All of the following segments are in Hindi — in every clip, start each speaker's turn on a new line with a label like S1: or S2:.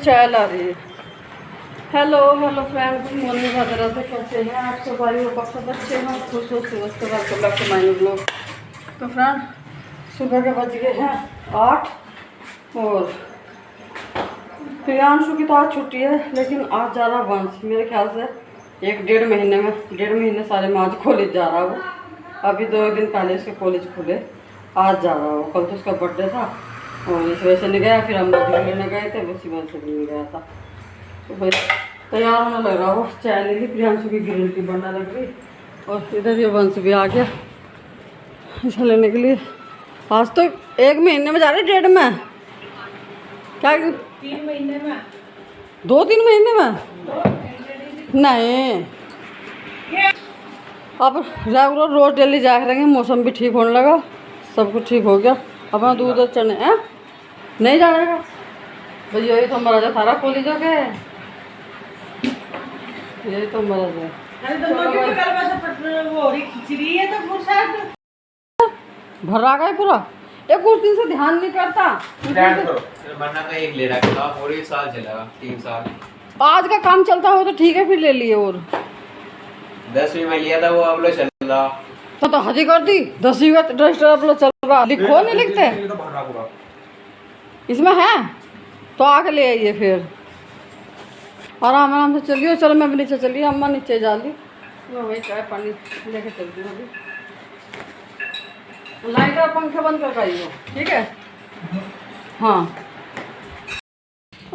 S1: चाय ला रही है। Hello hello friend, good morning. वगैरह से कैसे हैं आप सब? भाई हो सब अच्छे हैं, खुश हो सुबह से welcome back to my blog. तो फ्रेंड सुबह के बज गए हैं 8 और प्रियांशु की तो आज छुट्टी है, लेकिन आज जा रहा वंश मेरे ख्याल से 1-1.5 महीने में, 1.5 महीने सारे में आज कॉलेज जा रहा वो। अभी 2 दिन पहले उसके कॉलेज खुले, आज जा रहा वो। कल तो उसका बर्थडे था और इस वजह से नहीं गया, फिर हम लोग लेने गए थे, उसी वजह से नहीं गया था। तो भाई तैयार होने लग रहा हो, चाय ले ली, प्रियांशु की ग्रीन टी बनने लग गई और इधर ये वंश भी आ गया इसे लेने के लिए। आज तो 1 महीने में जा रहे, 1.5 में, क्या
S2: 3 महीने में,
S1: 2-3 महीने में नहीं। अब रेगुलर रोज डेली जा करेंगे। मौसम भी ठीक होने लगा, सब कुछ ठीक हो गया। अपना दूध चढ़ने हैं नहीं जाने का भाई, यही तो मरा सारा कॉलेज हो गया, यही तो मरा है। भरा गए पूरा, एक कुछ दिन से ध्यान नहीं करता।
S3: का एक ले रखा था, पूरे साल चलेगा, 3 साल।
S1: आज का काम चलता हो तो ठीक है, फिर ले लिए। और
S3: 10वीं में लिया था वो, अब लो चल रहा
S1: तो हजी कर दी। 10वीं का रजिस्टर अब लो चल रहा, लिखो नहीं लिखते इसमें है तो आके ले आइए फिर। आराम आराम से चलिए। चलो मैं भी नीचे चलिए, अम्मा नीचे जा ली, मैं वही चाय पानी लेके चलती हूँ। अभी लाइट और पंखे बंद कर पाइए, ठीक है। हाँ,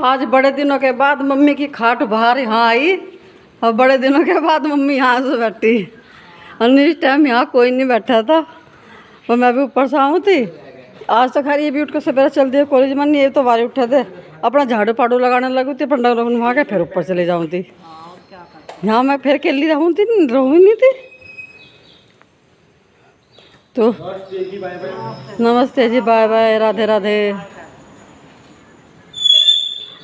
S1: आज बड़े दिनों के बाद मम्मी की खाट बाहर यहाँ आई और बड़े दिनों के बाद मम्मी यहाँ से बैठी। और इस टाइम यहाँ कोई नहीं बैठा था और मैं भी ऊपर से आऊँ थी। आज तो खैर ये भी उठ कर सवेरे चल दिया कॉलेज में, ये तो बारी उठे थे, अपना झाड़ू पाड़ू लगाने लगी थी, पंडा वहाँ के फिर ऊपर चले जाऊँ थी। यहाँ मैं फिर अकेली रहूँ नहीं थी। तो नमस्ते जी, बाय बाय, राधे राधे।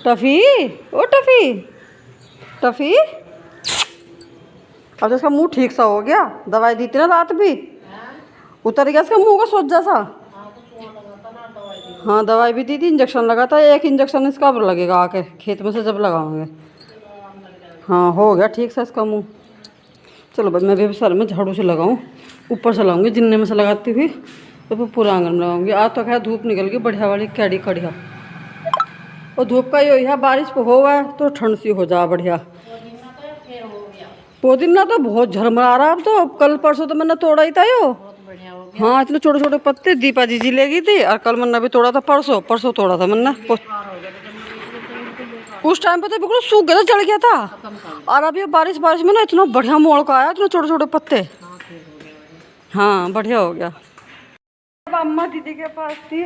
S1: टफ़ी, ओ टफ़ी टफ़ी, अब इसका मुंह ठीक सा हो गया। दवाई दी थी ना रात भी, उतर गया इसका मुंह का सोजा सा। हाँ दवाई भी दी थी, इंजेक्शन लगा था। 1 इंजेक्शन इसका अब लगेगा आके खेत में से जब लगाओगे। हाँ हो गया ठीक सा इसका मुंह। चलो भाई मैं भी सर में झाड़ू से लगाऊँ, ऊपर से लगाऊंगी, जिन्ने में से लगाती हुई तो फिर पूरा आंगन में लगाऊंगी। आज तो खैर धूप निकल गई बढ़िया वाली, कैडी कड़िया। और धूप का ये है, बारिश हो हुआ है तो ठंड सी हो जा बढ़िया। पुदीना तो बहुत झरमरा रहा। अब तो कल परसों तो मैंने तोड़ा ही था यो। हाँ इतने छोटे छोटे पत्ते दीपा जी ले गई थी, और कल मैंने भी तोड़ा था, परसों तोड़ा था मैंने। उस टाइम पे तो बिल्कुल सूख गया था, जल गया था। और अभी बारिश में ना इतना बढ़िया मोड़ का आया, इतने छोटे छोटे पत्ते। हाँ बढ़िया हो गया। अब अम्मा दीदी के पास थी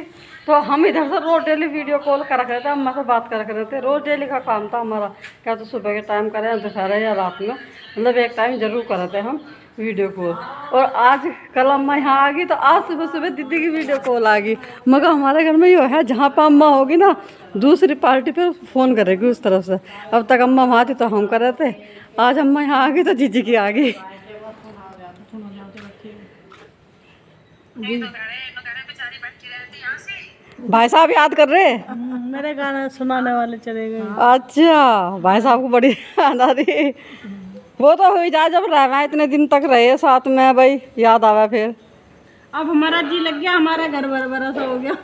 S1: तो हम इधर से रोज डेली वीडियो कॉल करा करते थे, अम्मा से बात करा करते थे। रोज डेली का काम था हमारा, क्या तो सुबह के टाइम करें, दोपहर या रात में, मतलब एक टाइम जरूर कराते हम वीडियो कॉल। और आज कल अम्मा यहाँ आ गई तो आज सुबह दीदी की वीडियो कॉल आ गई। मगर हमारे घर में ये है, जहाँ पर अम्मा होगी ना दूसरी पार्टी पे फ़ोन करेगी उस तरफ से। अब तक अम्मा वहाँ थी तो हम कर रहे थे, आज अम्मा यहाँ आ गई तो जीजी की आ गई। भाई साहब याद कर रहे
S2: मेरे गाना सुनाने वाले चले गए।
S1: अच्छा भाई साहब को बड़ी याद आ रही। वो तो हो जाए जब रहे, इतने दिन तक रहे साथ में, भाई याद आवा फिर।
S2: अब हमारा जी लग गया, हमारा घर बड़ा सा हो गया।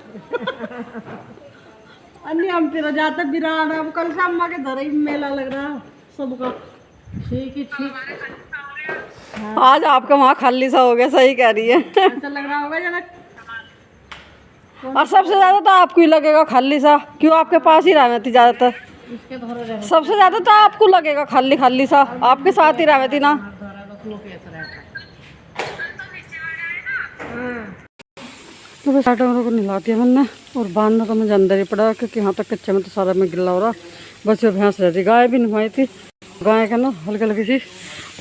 S2: अन्य हम फिर जाते बिरान। अब कल से अम्मा के घर ही मेला लग रहा सबका। ठीक है ठीक।
S1: आज आपका वहाँ खाली सा हो गया, सही कह रही है।
S2: ऐसा लग रहा होगा जना।
S1: और सबसे ज़्यादा तो आपको ही लगेगा खाली सा, क्यों आपके पास ही रहती ज़्यादातर। सबसे ज़्यादा तो आपको लगेगा खाली सा, आपके साथ ही रहती ना। तो बस आटों को नहला दिया मैंने और बांधना तो मुझे अंदर ही पड़ा, क्योंकि यहाँ तक कच्चे में तो सारा में गिल्ला हो रहा। बस वो भैंस रहती, गाय भी नहवाई थी। गाय का ना हल्की हल्की सी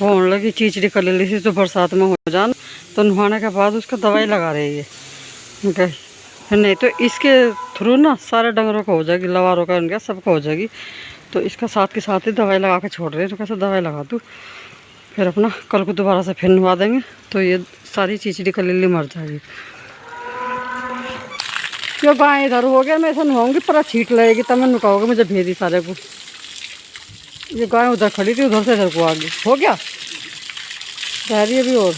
S1: होने लगी, चीचड़ी कर ली थी तो बरसात में हो जान, तो नहाने के बाद उसका दवाई लगा रही है। नहीं तो इसके थ्रू ना सारे डंगरों को हो जाएगी, लवारों का उनका सबका हो जाएगी। तो इसका साथ के साथ ही दवाई लगा के छोड़ रहे हैं। तो कैसे दवाई लगा दूँ, फिर अपना कल को दोबारा से फिर नहवा देंगे तो ये सारी चीचड़ी कलीली मर जाएगी। जो गाय इधर हो गया मैं ऐसा नुहाऊंगी पर छीट लगेगी तब मैं नुकाओगे मुझे भेजी सारे को। ये गाय उधर खड़ी थी उधर से इधर को आ गई हो गया रह रही है अभी और।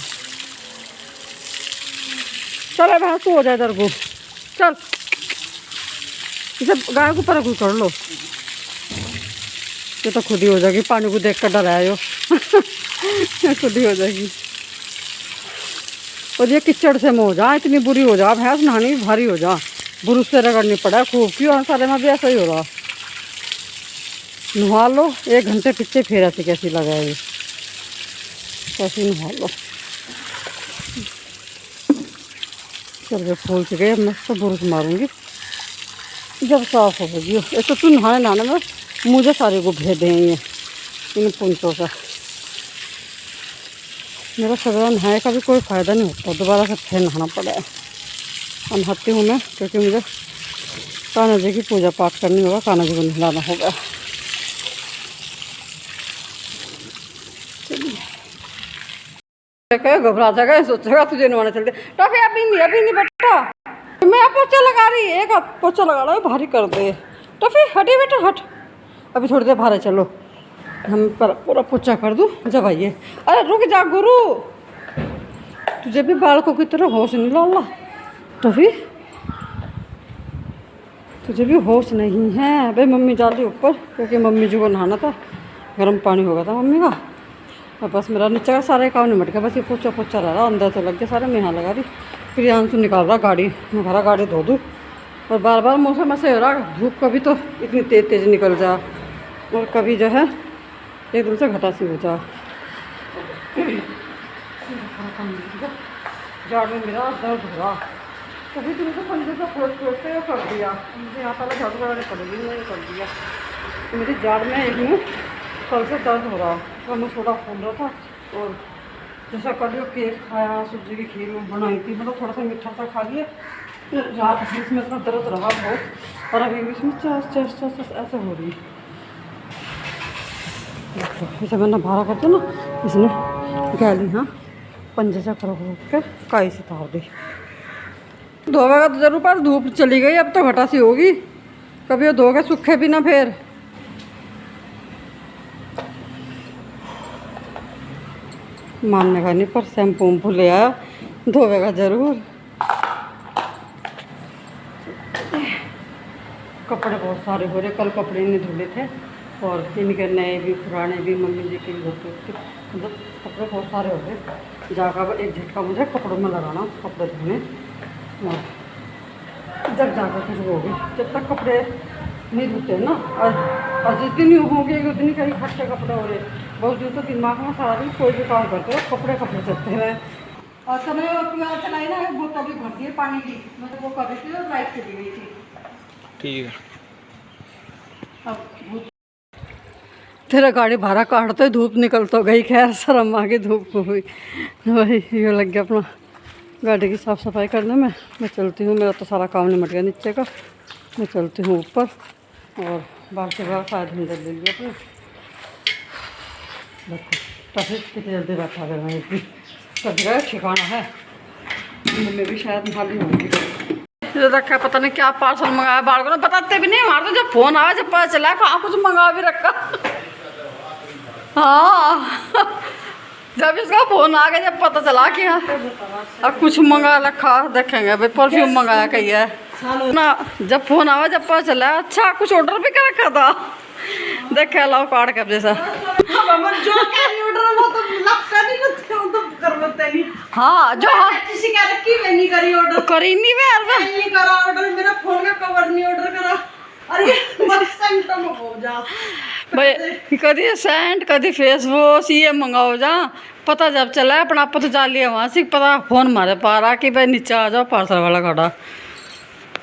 S1: चल अब तू हो जाए इधर को चल इसे गाय को ऊपर कर लो ये तो खुद ही हो जाएगी पानी को देख कर डराए हो खुद ही हो जाएगी। और ये कीचड़ से में हो जा इतनी बुरी हो जा भैंस नहानी भी भारी हो जा बुरुस से रगड़नी पड़ा खूब क्यों सारे में भी ऐसा ही हो रहा। नहा लो 1 घंटे पीछे फिर ऐसी कैसी लगाएगी कैसी नहा लो। चल गए फूल से गए अब मैं तो बुरुस मारूंगी जब साफ होगी। एक तो तू नहाने में मुझे सारे को भेज देंगे इन पुंचों का। मेरा सगड़ा नहाए का भी कोई फ़ायदा नहीं होता दोबारा से फिर नहाना पड़ा है। अब नहाती हूँ मैं क्योंकि मुझे कान्हा जी की पूजा पाठ करनी होगा कान्हा जी को नहलाना होगा। चलिए घबरा जाएगा सोचेगा तुझे नहाने चलते टॉफी अभी नहीं बेटा मैं पोछा लगा रही एक पोछा लगा रहा है भारी कर दे टॉफी हटी बेटा हट अभी थोड़ी देर बाहर चलो हम पर पूरा पोछा कर दूँ जब आइए। अरे रुक जा गुरु तुझे भी बालकों की तरह होश नहीं लाला टॉफी तुझे भी होश नहीं है भाई। मम्मी जा रही ऊपर क्योंकि मम्मी जी को नहाना था गर्म पानी हो गया था मम्मी का और बस मेरा नीचे का सारे काम निमट गया बस ये पोछा पोछा रह रहा अंदर से लग गया सारे मैं यहाँ लगा रही फिर यहाँ से निकाल रहा गाड़ी मैं भरा गाड़ी धो दूँ और बार बार मौसम ऐसे हो रहा धूप कभी तो इतनी तेज़ निकल जा और कभी जो है एकदम से घटा सी हो जा। झाड़ में मेरा दर्द हो रहा कभी तुमने तो पंजे से खोज के कर दिया मुझे यहाँ पहले झाड़ू लगाने पड़ेगी मैंने कर दिया तो मेरी जाड़ में एक में कल से दर्द हो रहा तो मैं थोड़ा फूल रहा था और जैसा कल जो केक खाया सूजी की खीर बनाई थी मतलब थोड़ा सा मीठा सा खा लिया रात से इसमें इतना दर्द रहा बहुत और अभी इसमें चस ऐसे हो रही इसे मैंने भारा करते ना इसने गैली हाँ पंजे से खड़ा होकर काई से तार दी धोएगा तो जरूर पर धूप चली गई अब तो घटा सी होगी कभी वो धोगे सूखे भी ना फिर मानने का नहीं पर शैम्पू वैम्पू ले आया धोएगा जरूर। कपड़े बहुत सारे हो रहे कल कपड़े नहीं धुले थे और इनके नए भी पुराने भी मम्मी जी के धोते मतलब कपड़े बहुत सारे हो गए जाकर एक झटका मुझे कपड़ों में लगाना कपड़े धोने और जब जाकर कुछ होगी जब तक कपड़े नहीं धोते ना और जितनी होंगे उतनी कहीं खट्टे कपड़े हो रहे बहुत दिन तो दिमाग में सारा दिन कोई भी काम करते हो कपड़े चलते हैं। और समय प्याज चलाई ना बोतल भी भर दिए पानी की मैं तो वो कर रही थी और लाइट चली गई थी
S3: ठीक है।
S1: अब तेरा गाड़ी भाड़ा काटते धूप निकल तो गई खैर शर्म आ गई धूप को हुई वही ये लग गया अपना गाड़ी की साफ़ सफाई करने में। मैं चलती हूँ मेरा तो सारा काम निमट गया नीचे का मैं चलती हूँ ऊपर और बाहर से बाहर शायद अंदर ले लिया अपने देखो ट्रैफिक कितनी जल्दी बैठा गया मैं इतनी कभी गया ठिकाना है मैं भी शायद खाली होंगी रखा पता नहीं क्या पार्सल मंगाया बाहर को ना बताते भी नहीं हमारे तो जब फ़ोन आया जब पता चला कहाँ कुछ मंगा भी रखा हाँ जब इसका फ़ोन आ गया जब पता चला कि हाँ अब कुछ मंगा रखा देखेंगे भाई परफ्यूम मंगाया कही है ना जब फ़ोन आया जब पता चला अच्छा कुछ ऑर्डर भी कर रखा था देखे लाओ कार्ड कब जैसा हाँ जो करी नहीं भाई कभी सेंट कभी फेस वॉश ये मंगाओ जा पता जब चला अपना आप तो जा लिया वहाँ से पता फ़ोन मारे पा रहा कि भाई नीचे आ जाओ पार्सल वाला खड़ा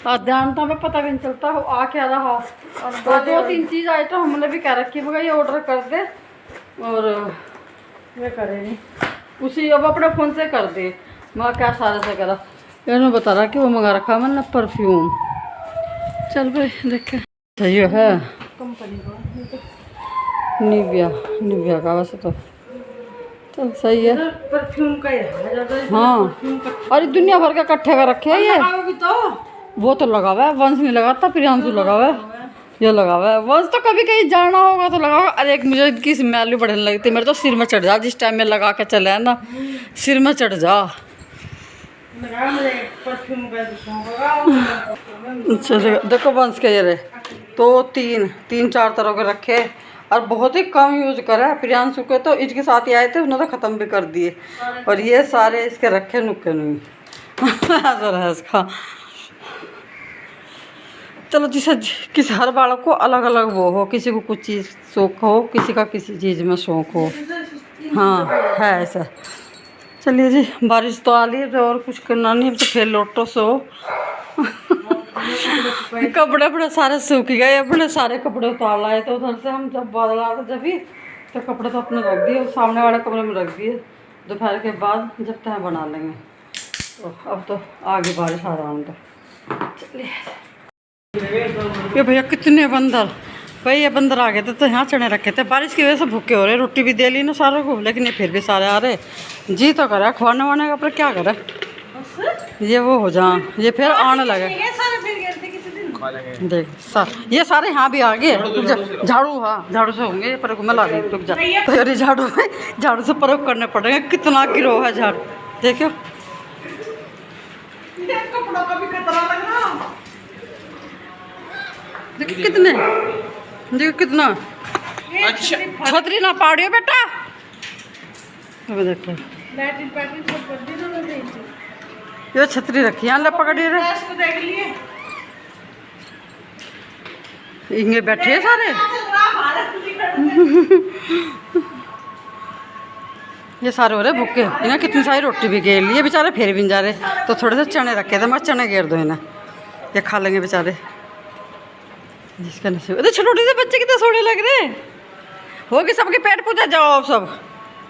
S1: और ध्यान था मैं पता भी नहीं चलता हो आ क्या रहा और 2-3 चीज़ आइटम हमने भी कह रखी है ये ऑर्डर कर दे और ये करेंगे उसी अब अपने फ़ोन से कर दे मैं क्या सारे से करा इन्होंने बता रहा कि वो मंगा रखा मैंने परफ्यूम चल भाई देखे सही है
S2: कंपनी का
S1: निविया का वैसे तो चल सही है
S2: परफ्यूम का ही है ज़्यादा
S1: हाँ
S2: परफ्यूम का
S1: अरे दुनिया भर के इकट्ठे कर रखे हैं ये
S2: भी तो
S1: वो तो लगा हुआ है, वंश नहीं लगाता, प्रियांशु लगा हुआ है, ये लगा हुआ है। वंश तो कभी कहीं जाना होगा तो लगा होगा। अरे एक मुझे इनकी स्मेल भी बढ़ने लगती है, मेरे तो सिर में चढ़ जा जिस टाइम में लगा के चले है ना, सिर में चढ़ जा। अच्छा देखो वंश के ये रहे तो तीन चार तरह के रखे और बहुत ही कम यूज करा है। प्रियांशु के तो इसके साथ ही आए थे, उन्होंने तो ख़त्म भी कर दिए, और ये सारे इसके रखे नुक्के नहीं ऐसा है इसका। चलो जिसे किसी हर बालक को अलग अलग वो हो, किसी को कुछ चीज़ शौक हो, किसी का किसी चीज़ में शौक हो। हाँ है ऐसा। चलिए जी, बारिश तो आ रही है तो और कुछ करना नहीं, अब तो फिर लोटो सो कपड़े बड़े सारे सूख गए, अपने सारे कपड़े उतार लाए थे उधर से हम, जब बादल आया था जब भी, तो कपड़े तो अपने रख दिए, सामने वाले कमरे में रख दिए, दोपहर के बाद जब तक बना लेंगे। तो अब तो आगे बारिश आ रहा है। चलिए ये भैया कितने बंदर, भाई ये बंदर आ गए थे तो यहाँ चने रखे थे, बारिश की वजह से भूखे हो रहे, रोटी भी दे ली ना सारों को, लेकिन ये फिर भी सारे आ रहे। जी तो करा खवाने वाने का, पर क्या करे ये वो हो जा, ये फिर आने लगे। देख सर ये सारे यहाँ भी आ गए, झाड़ू, हाँ झाड़ू से होंगे, ये पर घूमे ला रही रुक जा। तो अरे झाड़ू से प्रयोग करने पड़ेंगे, कितना गिरो है झाड़ू देखो। देखो कितने, देखो कितना। अच्छा छतरी ना पाड़ियो बेटा, अब देखो ये छतरी रखी है, पकड़ी रे इंगे बैठे हैं सारे ये सारे हो रहे भूखे, इन्हें कितनी सारी रोटी भी घेर ली है बेचारे, फिर भी नहीं जा रहे। तो थोड़े से चने रखे थे, मैं चने घेर दो इन्हें, ये खा लेंगे बेचारे जिसका नसीब। अरे छोटे से बच्चे कितने सोने लग रहे, हो गए सबके पेट पूजा, जाओ अब सब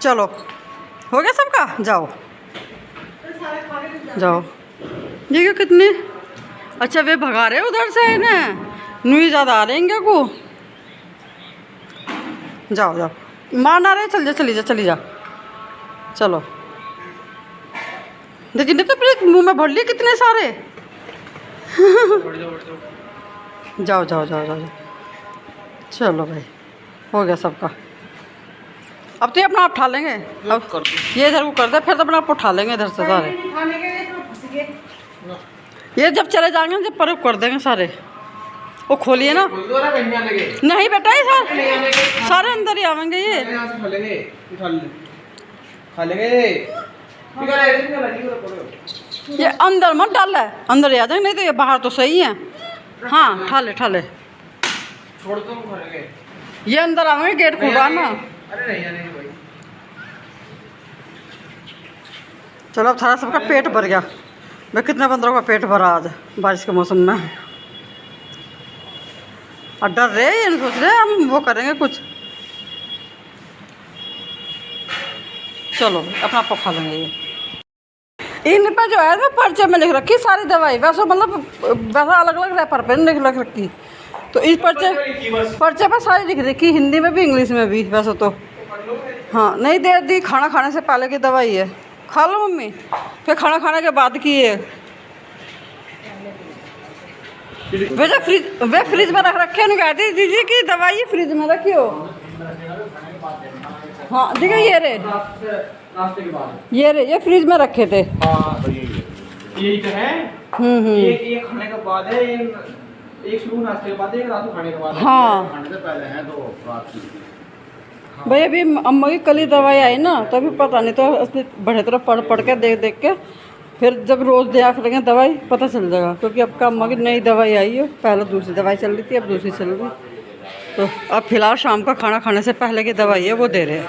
S1: चलो, हो गया सबका, जाओ जाओ। देखो कितने, अच्छा वे भगा रहे उधर से इन्हें, नुई ज़्यादा आ रहे हैं क्या को, जाओ जाओ मार ना रहे, चली जा चलो। लेकिन तो फिर मुँह में भर लिए कितने सारे जाओ चलो भाई, हो गया सबका। अब तो ये अपना आप उठा लेंगे, अब ये इधर को कर दे, फिर तो अपना आप उठा लेंगे इधर से सारे। ये जब चले जाएंगे जब परब कर देंगे सारे, वो खोलिए ना। नहीं बेटा ये सारे अंदर ही आवेंगे, ये अंदर मत डाल है, अंदर ही आ जाएंगे, नहीं तो ये बाहर तो सही है। हाँ ठाले छोड़ दो, ये अंदर आवेंगे, गेट खोल रहा ना। चलो अब थारा सबका पेट भर गया, मैं कितने बंदरों का पेट भरा आज बारिश के मौसम में। और डर रहे, ये नहीं सोच रहे हम वो करेंगे कुछ। चलो अपना आप खा लेंगे। ये इन पे जो है ना पर्चे में लिख रखी सारी दवाई, वैसे मतलब वैसा अलग अलग रैपर पे लिख रखी, तो इस पर्चे पर सारी लिख रखी, हिंदी में भी इंग्लिश में भी वैसे तो। हाँ नहीं दे दी, खाना खाने से पहले की दवाई है, खा लो मम्मी, फिर खाना खाने के बाद की है। वैसे फ्रिज में रख रखे हैं, कहती दीजिए कि दवाई फ्रिज में रखी हो। हाँ देखो ये रे, ये फ्रिज में रखे थे।
S3: यही तो है। ये खाने के बाद है, एक सुबह नाश्ते के बाद, एक रात को खाने के बाद।
S1: हाँ
S3: खाने से पहले है तो रात की।
S1: भाई अभी अम्मा की कल ही दवाई आई ना, तो अभी पता नहीं, तो बढ़े तरह पढ़ के देख के फिर जब रोज़ दिया करेंगे दवाई पता चल जाएगा, क्योंकि अब का अम्मा की नई दवाई आई है, पहले दूसरी दवाई चल रही थी, अब दूसरी चल रही। तो अब फिलहाल शाम का खाना खाने से पहले की दवाई है वो दे रहे हैं।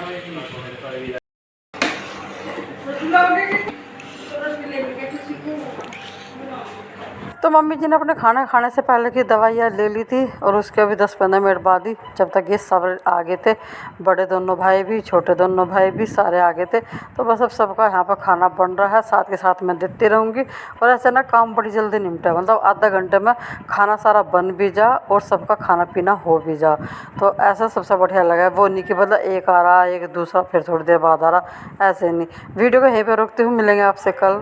S1: तो मम्मी जी ने अपने खाना खाने से पहले की दवाइयाँ ले ली थी, और उसके अभी 10-15 मिनट बाद ही, जब तक ये सब आ गए थे, बड़े दोनों भाई भी छोटे दोनों भाई भी सारे आ गए थे। तो बस अब सबका यहाँ पर खाना बन रहा है, साथ के साथ मैं देती रहूँगी। और ऐसे ना काम बड़ी जल्दी निपटा, मतलब आधा घंटे में खाना सारा बन भी जा और सबका खाना पीना हो भी जा। तो ऐसा सबसे बढ़िया लगा, वो नहीं कि मतलब एक आ रहा एक दूसरा फिर थोड़ी देर बाद आ रहा, ऐसे नहीं। वीडियो को यहीं पर रोकती हूँ, मिलेंगे आपसे कल।